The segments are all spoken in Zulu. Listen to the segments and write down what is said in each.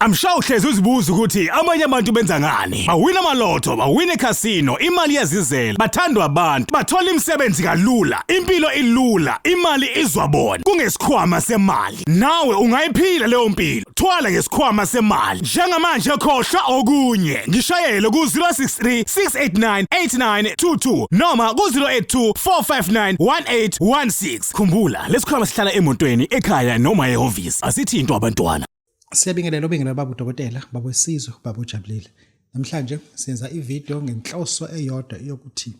I'm sure uhlezi uzibuza ukuthi amanye abantu benza ngani. Bawina amaloto, bawina eCasino, imali yazizela, bathandwa abantu, bathola imisebenzi kalula, impilo ilula, imali izwabona. Kungesikhwama semali. Nawe ungayiphila leyo mpilo. Thwala ngesikhwama semali. Njengamanje khohlwa okunye. Ngishayele ku 063 689 8922 noma ku 082 459 1816. Khumbula, lesikhwama sihlala emotweni, ekhaya noma ehhovisi. Asithintwa abantwana. Siyabingelela Babu Dokotela, Babu Sizwe, Babu Jabulile. Namhlanje senza ivideo ngenhloso eyodwa yokuthi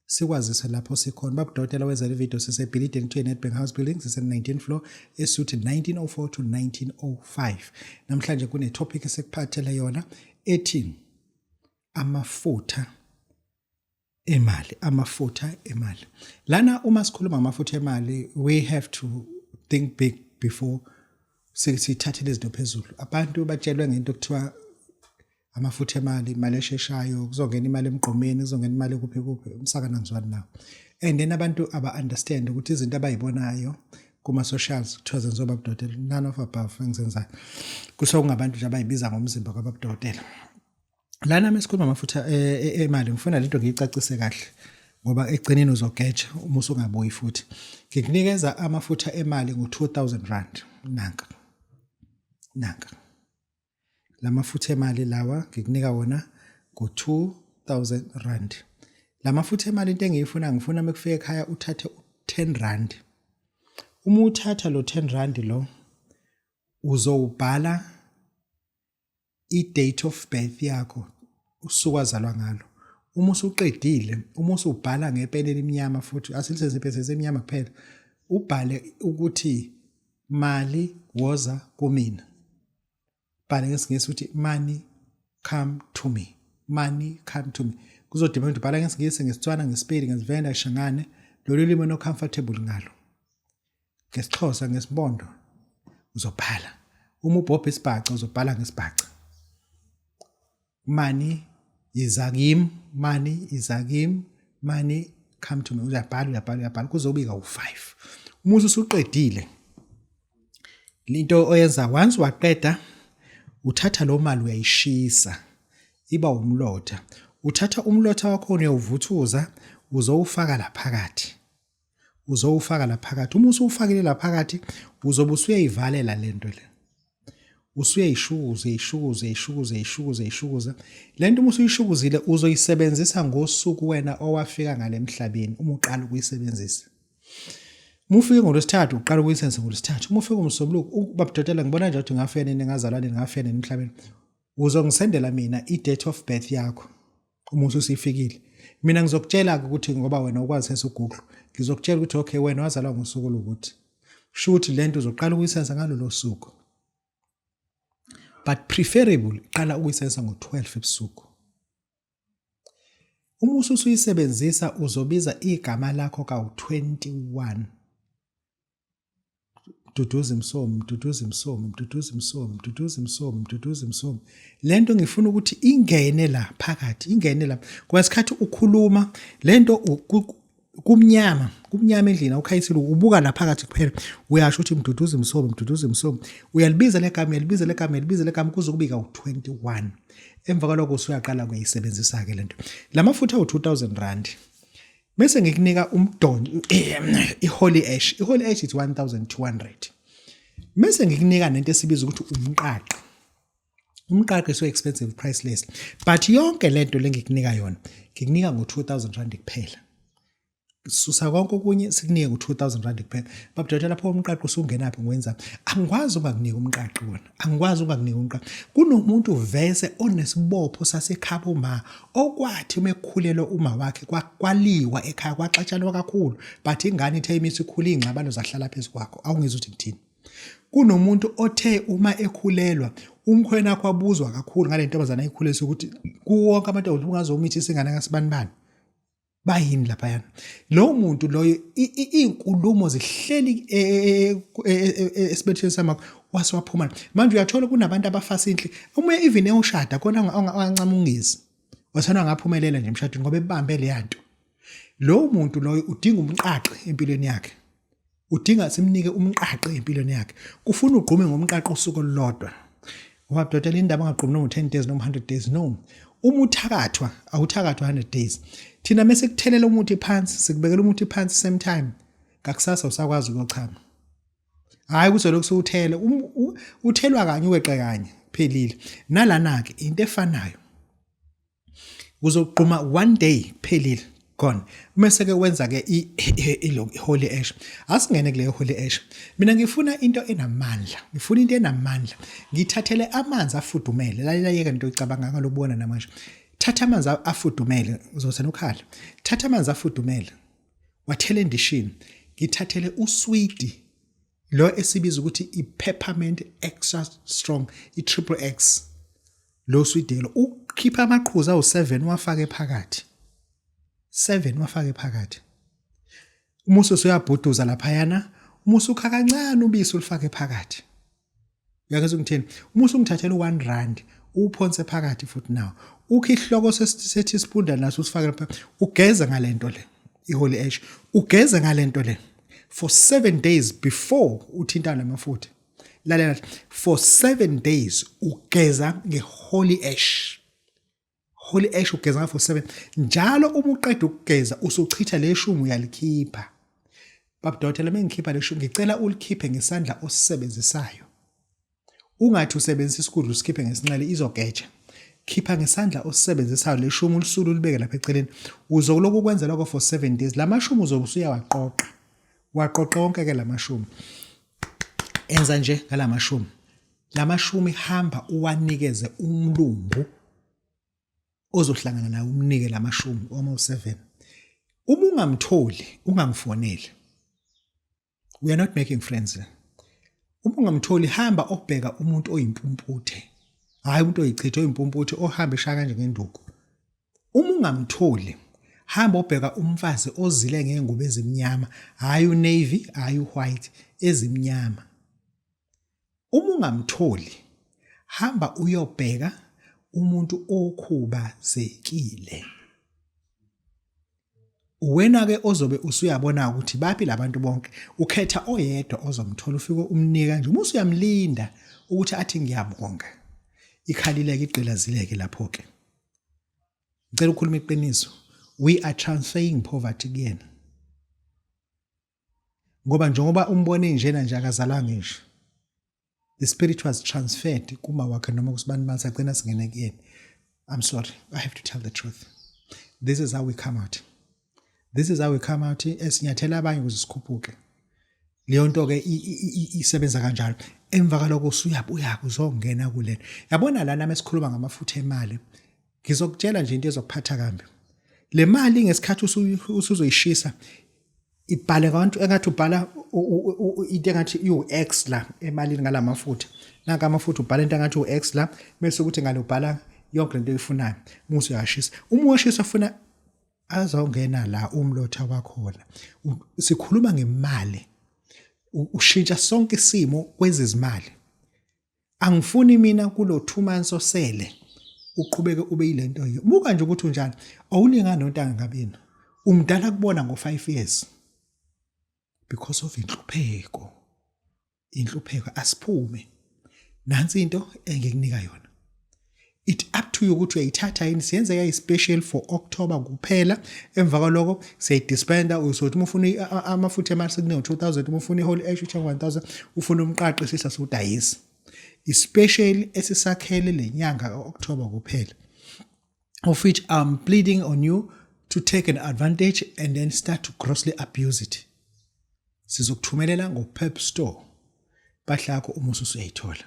sikwazise lapho sikhona. Babu Dokotela wenza le video sisebhilidini to Nedbank House Building, sise 19th floor, esuthi 1904 to 1905. Namhlanje kune topic esikuphathele yona ethi amafutha eMali, amafutha eMali. Lana uma sikhuluma amafutha eMali, we have to think big before sithathele izinto phezulu. Abantu batshelwe ngento ekuthiwa amafutha eMali, imali esheshayo, kuzongena imali emgqomeni, kuzongena imali kuphi umsakana ngizwani nawo. And then abantu aba-understand ukuthi izinto abayibonayo kuma-socials kuthiwa zenziwa Babu Dokotela, none of above engizenzayo. Kusokungabantu nje abayibiza ngomzimba kwaBabu Dokotela. Lana mesikhuluma amafutha eMali, ngifuna lento ngiyicacise kahle ngoba egcineni uzogeja uma usungabuyi futhi. Ngikunikeza amafutha eMali ngo-2000 rand. Nanka. La mafutha eMali lawa ngikunika wona ngo-2000 rand. La mafutha eMali into ngifuna mekufika ekhaya uthathe u10 rand. Uma uthatha lo 10 rand lo uzowubhala i-date of birth yakho, usuku wazalwa ngalo. Uma usuqedile, uma usubhala ngepeni elimnyama futhi asilisebenzise ipenseli emnyama kuphela, ubhale ukuthi mali woza kumina. Bhala ngesingisi ukuthi money come to me. Money come to me. Kuzodimela ukuthi ubhala ngesingisi, ngesitswana, ngesipedi, ngesivenda, ngeshangane, lolu limi no comfortable ngalo. NgesiXhosa, ngesibhondo uzobhala. Uma ubhobha isibhaca uzobhala ngesibhaca. Money iza kimi, money iza kimi, money come to me. Uyabhala kuzobika u5. Uma usuqedile into oyenza, once waqeda uthatha lo mali uyayishisa iba umlotha. Uthatha umlotha wakho uyawuvuthuza, uzowufaka la phakathi. Uma usufakile la phakathi uzobe usuyayivalela lento le. Usuyayishukuza. Lento uma usuyishukuzile uzoyisebenzisa ngosuku wena owafika ngale emhlabeni uma uqala ukuyisebenzisa. Uma ufike ngoLwesithathu uqala ukuyisebenzisa ngoLwesithathu. Uma ufike ngoMsombuluko, Babu Dokotela ngibona nje ukuthi ngafika nini, ngazalwa nini, ngafika nini emhlabeni. Uzongisendela mina i-date of birth yakho uma ususifikile. Mina ngizokutshela ukuthi ngoba wena ukwazi sense uGoogle, ngizokutshela ukuthi okay wena wazalwa ngosuku lokuthi. Kusho ukuthi lento uzoqala ukuyisebenzisa ngalolo suku. But preferable qala ukuyisebenzisa ngo12 ebusuku. Uma usuyisebenzisa uzobiza igama lakho ka21. Mduduzi Msomi. Lento ngifuna ukuthi ingene la phakathi, kwasikhathi ukhuluma lento kumnyama endlini awukhayisile, ubuka la phakathi kuphela uyasho ukuthi Mduduzi Msomi. Uyalibiza legama kuze kubika u21. Emva kwalokho usuyaqala ukuyisebenzisa ke lento. La mafutha u2000 rand. Bese ngikunika umdonyo iholy ash. Iholy ash is 1200. Bese ngikunika nento esibiza ukuthi umqaqi. Umqaqi so expensive, priceless. But yonke lento lengikunika yona, ngikunika ngo2000 rand kuphela. Susa konke okunye sikunike ngo2000 rand kuphela. Babu Dokotela lapho umqaqi usungenaphi ngwenza? Angikwazi ungakunika umqaqi wona. Kunomuntu vese onesibopho sasekhaba uma okwathi umekhulelwa uma wakhe kwaliwa ekhaya kwaxatshanwa kakhulu, but ingane ithe imisi ikhula ingxabano zahlala phezulu kwakho. Awungizwe ukuthi ngithini. Kunomuntu othe uma ekhulelwa umkhwena wakhe wabuzwa kakhulu ngale ntombazana ayikhulisa ukuthi kuwonke amadodana ungazomithi isingane ngasibanibani. Bayini lapha yana. Lo muntu loyo inkulumo zihleli esibethweni samakho wasiwaphuma. Manje uyathola kunabantu abafasa inhle. Uma even eyoshada khona angancamungisi. Wasana ngaphumelela nje emshadweni ngoba ebambe le yanto. Lo muntu loyo udinga umqaqi empilweni yakhe. Udinga simnike umqaqi empilweni yakhe. Kufuna ugqume ngomqaqi usuku olulodwa. Wabdotela indaba ngaqhubuna noma 10 days noma 100 days no. Uma uthakathwa awuthakathwa 100 days. Thina mase kuthelela umuthi phansi sikubekela umuthi phansi same time. Ngakusasa usakwazi ukuchama. Hayi kuzolokhu sokuthela uthelwa kanye uweqe kanye phelile. Nalana ke into efanayo. Uzoqhuma one day phelile gone. Mase ke wenza ke holy ash. Asingene kule holy ash. Mina ngifuna into enamandla. Ngifuna into enamandla. Ngithathele amanzi afudumele. Lalela yeke into icabanga ngalobona namanje. Thatha amanzi afudumele uzosena ukhala. Thatha amanzi afudumele. Wathele endishini. Ngithathele usweet lo esibiza ukuthi i-peppermint extra strong i-triple X lo sweet lo ukhipha amaqhuzu awu7 wafake phakathi 7 wafake phakathi umuso uyabhuduza lapha yana umuso ukha kancane ubisi ulifake phakathi uyakwazi ukuthini umuso ungithathela u1 uphonse phakathi futhi nawo ukha ihloko se-teaspoon naso usifake lapha ugeza ngalento le iholy ash ugeza ngalento le for 7 days before uthintana namafutha lalela for 7 days ugeza ngeholy ash ugeza for 7 njalo uma uqeda ukugeza usuchitha leshumu uyalikhipha Babu Dokotela mengikhipha leshumu ngicela ulikhiphe ngesandla osisebenzisayo ungathi usebenzisa isikudlu usikhiphe ngesinqele izogeja khipha ngesandla osisebenzisayo leshumu ulisulu libeke lapha eceleni uzokuloku ukwenza lokho for 7 days lamashumu uzobusuya waqoqa wonke ke lamashumu enza nje ngalamashumu lamashumi hamba uwanikeze umlungu ozohlangana naye umnike lamashumi oma u7 uma ungamtholi ungangifoneli we are not making friends uma ungamtholi hamba obheka umuntu oyimpumputhe hayi umuntu oyichitha oyimpumputhe ohamba eshaka kanje ngenduku uma ungamtholi hamba obheka umfazi ozile ngengubo ezimnyama hayi unavy hayi white ezimnyama uma ungamtholi hamba uyobheka umuntu okhubazekile wena ke ozobe usuyabona ukuthi bapi labantu bonke ukhetha oyedwa ozomthola ufike umnika kanje uma usuyamlinda ukuthi athi ngiyabonga ikhalileke igqilazileke lapho ke ngicela ukukhuluma iqiniso we are transferring poverty again ngoba njengoba umbone njena nje akazalanga ngisho the spirit was transferred kuma wakhe noma kusibani basagcina singene kuyena I'm sorry I have to tell the truth this is how we come out esinyathela abanye ukuze sikhuphuke leyo nto ke isebenza kanjalo emva kaloko usuyabuya uzongena kulena yabona lana mesikhuluma ngamafutha emali ngizokutshela nje into ezokuphatha kambi le mali ngesikhathi usuzoyishisa ibhale ngabantu engathi ubhala into engathi u-X la emalini ngalamafutha nanka amafutha ubhala into engathi u-X la bese ukuthi ngale ubhala yonke into oyifunayo musu uyashisa uma uyashisa ufuna azongena la umlotha wakhona sikhuluma ngemali ushintsha sonke isimo kwezezimali angifuni mina kulo 2 months osele uqhubeke ube yilento hiyo muka nje ukuthi unjani awulingana nontanga ngabini umdala kubona ngo5 years because of inhlupheko asiphume nansi into engikunika yona it up to you ukuthi uyayithatha yini siyenze yayi special for October kuphela emva kwaloko siyidisbanda uzothi ufuna amafutha eMali sekune 2000 ufuna iholy ash ucha 1000 ufuna umqaqi sisa sodayisa ispecial esisakhele lenyanga kaOctober kuphela of which I'm pleading on you to take an advantage and then start to grossly abuse it sizokuthumelela ngoPep Store bahlakho umusu usuyayithola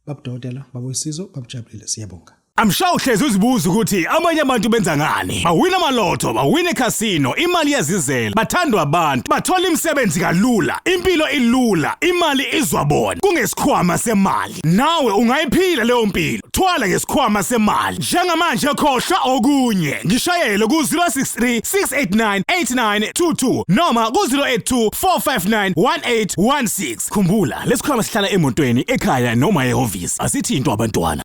Babu Dokotela Babu Sizo babujabulile siyabonga Amsha uhlezi uzibuza ukuthi amanye abantu benza ngani bawina amaloto bawina eCasino imali yazizela bathandwa abantu bathola imisebenzi kalula impilo ilula imali izwabona kungesikhwama semali nawe ungayiphila leyo mpilo thwala ngesikhwama semali njengamanje khohlwa okunye ngishayele ku063 689 8922 noma ku082 459 1816 khumbula lesikhwama sihlala emotweni ekhaya noma ehhovisi asithintwa abantwana